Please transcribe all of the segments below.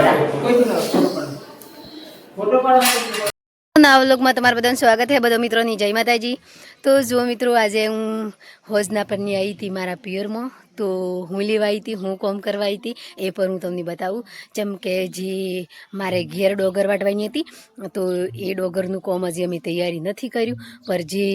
નવા વ્લોગમાં તમારા બધાનું સ્વાગત છે બધા મિત્રોની જય માતાજી। તો જો મિત્રો આજે હું હોજના પરની આવી હતી મારા પિયરમાં। તો હું લેવા આવી હતી, હું કોમ કરવા આવી હતી એ પર હું તમને બતાવું। જેમ કે જે મારે ઘેર ડોગર વાટવાની હતી તો એ ડોગરનું કોમ હજી અમે તૈયારી નથી કર્યું, પર જે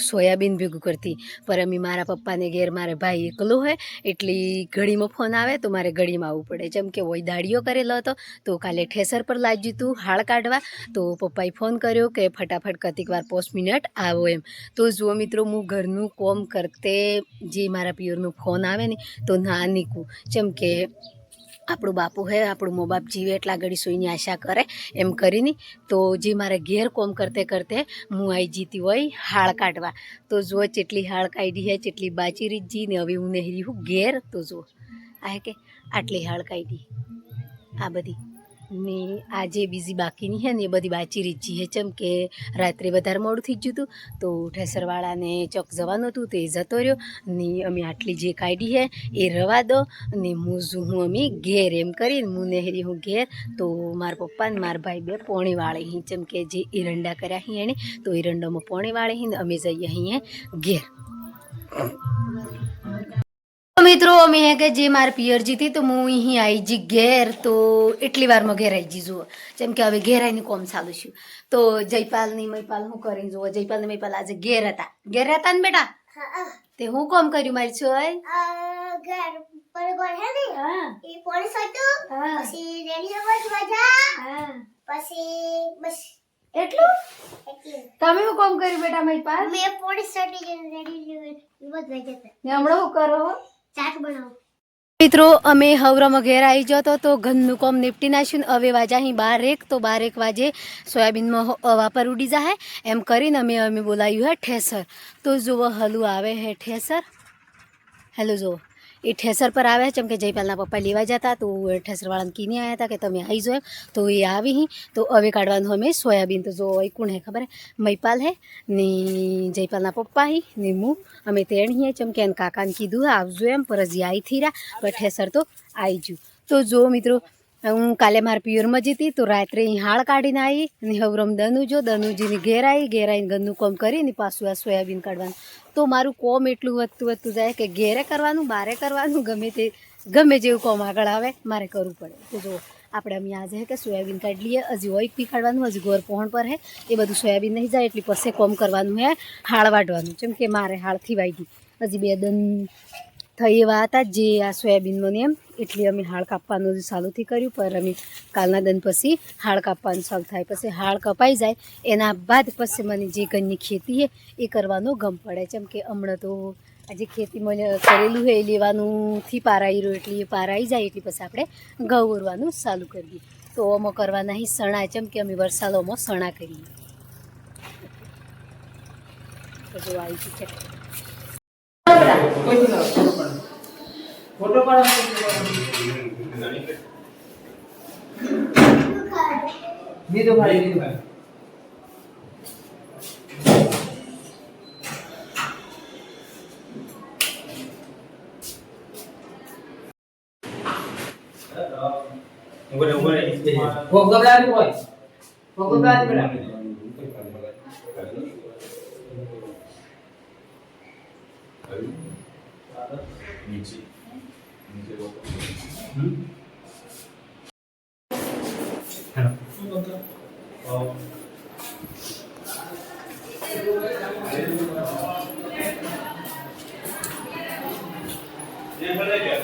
સોયાબીન ભેગું કરતી પર અમે મારા પપ્પાને ઘેર મારે ભાઈ એકલો હોય એટલે ઘડીમાં ફોન આવે તો મારે ઘડીમાં આવવું પડે। જેમ કે વોય દાડીઓ કરેલો હતો તો કાલે ઠેસર પર લાગ્યું હતું હાળ કાઢવા, તો પપ્પાએ ફોન કર્યો કે ફટાફટ કતિક વાર 5 મિનિટ આવો એમ। તો જુઓ મિત્રો હું ઘરનું કોમ કરતે જે મારા પિયરનો ફોન આવે ને તો ના નીકળું, જેમ કે આપણું બાપુ હે આપણું મા બાપ જીવે એટલા ઘડી સોઈની આશા કરે એમ કરીને તો જે મારે ઘેર કોમ કરતે કરતે હું આવી જીતી હોય હાળ કાઢવા। તો જુઓ જેટલી હાળ કાઢી હે જેટલી બાચી રીતજી ને હવે હું નહેરી હું ઘેર। તો જુઓ આ કે આટલી હાળ કાઢી આ બધી ને આજે બીજી બાકીની હે ને એ બધી બાચી રીતજી હે, જેમ કે રાત્રે વધારે મોડું થઈ ગયું હતું તો ઠેસરવાળાને ચોક જવાનું હતું તો એ જતો રહ્યો ને અમે આટલી જે કાઢી હે એ રવા દો ને હું અમે ઘેર એમ કરીને હું નહેરી હું ઘેર। તો મારા પપ્પા ને મારા ભાઈ બે પોણી વાળે હી, જેમ કે જે એરંડા કર્યા હી એને તો એરંડામાં પોણી વાળે હી ને અમે જઈએ અહીંયા ઘેર। મિત્રો અમે હે કે જે મારે પિયરજી હતી તો હું અહીં આવી જી ઘેર, તો એટલી વારમાં ઘેર આવી જી જુઓ, જેમ કે હવે ઘેર આવીને કોમ ચાલુ છું। તો જયપાલની મયપાલ હું કરીને જુઓ, જયપાલ ને મયપાલ આજે ઘેર હતા ને બેટા તે હું કોમ કર્યું મારી છોય ઘર પર ગોળ હે ને એ પોણી સાટું પછી રેડી હવા મજા પછી બસ એટલું તમે હું કોમ કર્યું બેટા મયપાલ? મેં પોણી સાટી રેડી બસ મજા ને હમણાં હું કરો ચાટ બનાવો। મિત્રો અમે હવરામાં ઘેર આવી જતો તો ઘરનું કોમ નિપટી નાખ્યું ને હવે વાજા અહીં 12 તો 12 વાજે સોયાબીનમાં વાપર ઉડી જાય એમ કરીને અમે બોલાવ્યું હે ઠેસર। તો જુઓ હલું આવે હે ઠેસર, હેલો જુઓ એ ઠેસર પર આવે, જેમ કે જયપાલના પપ્પા લેવા જતા તો ઠેસરવાળાને કીને આવ્યા હતા કે તમે આવી જાઓ, તો એ આવી તો હવે કાઢવાનું અમે સોયાબીન। તો જો કોણ હે ખબર હે મયપાલ હે ને જયપાલના પપ્પા હી ને હું અમે તેણ હી, જેમ કે એને કાકાને કીધું આવજો એમ પર હજી આવી થી રહ્યા પણ ઠેસર તો આવી ગયું। તો જો મિત્રો હું કાલે મારા પિયરમાં જતી તો રાત્રે અહીં હાળ કાઢીને આવી અને હવરમ દનુજીની ઘેર આવીને ઘરનું કોમ કરીને પાછું આ સોયાબીન કાઢવાનું। તો મારું કોમ એટલું વધતું જાય કે ઘેરે કરવાનું બારે કરવાનું ગમે જેવું કોમ આગળ આવે મારે કરવું પડે। તો જો આપણે અમે આજે હે કે સોયાબીન કાઢી લઈએ, હજી ઓઈક બી કાઢવાનું, હજી ગોર પહોણ પર હે એ બધું સોયાબીન નહીં જાય એટલે પછી કોમ કરવાનું હે હાળ વાઢવાનું, જેમ કે મારે હાળથી વાગી હજી 2 દન થઈ એવા હતા જે આ સોયાબીનમાં ને એમ એટલે અમે હાળ કાપવાનું ચાલુથી કર્યું, પર અમે કાલના દન પછી હાળ કાપવાનું ચાલુ થાય, પછી હાળ કપાઈ જાય એના બાદ પછી મને જે ઘરની ખેતી છે એ કરવાનો ગમ પડે, જેમ કે હમણાં તો આજે ખેતીમાં કરેલું છે એ લેવાનુંથી પારાઈ રહ્યું એટલે એ પારાઈ જાય એટલે પછી આપણે ઘઉં ઓરવાનું ચાલુ કરીએ। તો આમાં કરવાના અહીં સણા, જેમ કે અમે વરસાદોમાં સણા કરીએ। તો જો આવી ગયું છે ફોટો પાડો દીધો ભાઈ દીધો ભાઈ ऊपर वो घबरा नहीं कोई वो घबरा नहीं बेटा नीचे नीचे वो ये भले क्या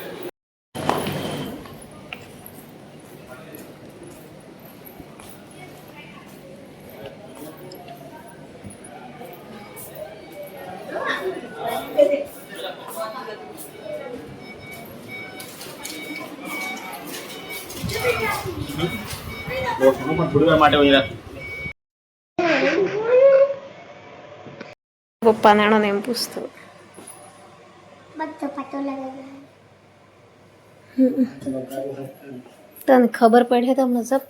પપ્પા નાનો ને એમ પૂછતો તને ખબર પડે તો મતલબ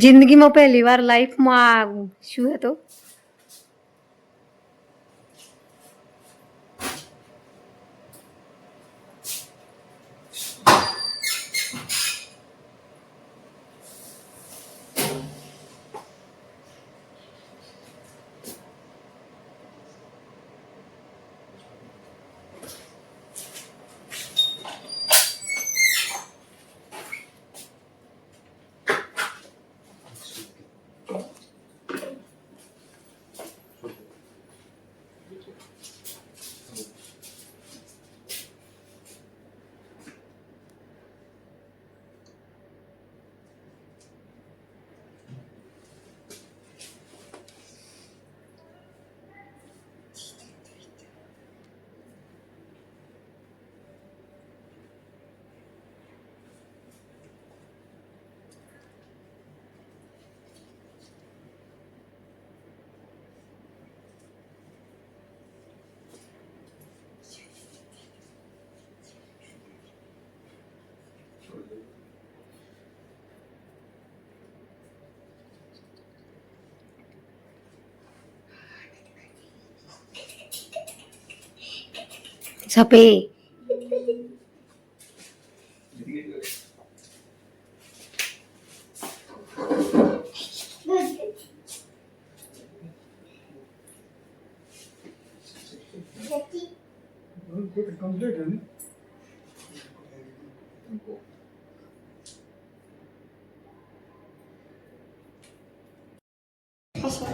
જિંદગીમાં પહેલી વાર લાઈફમાં શું હતો સપે જતી કમ્પ્લીટ है હશે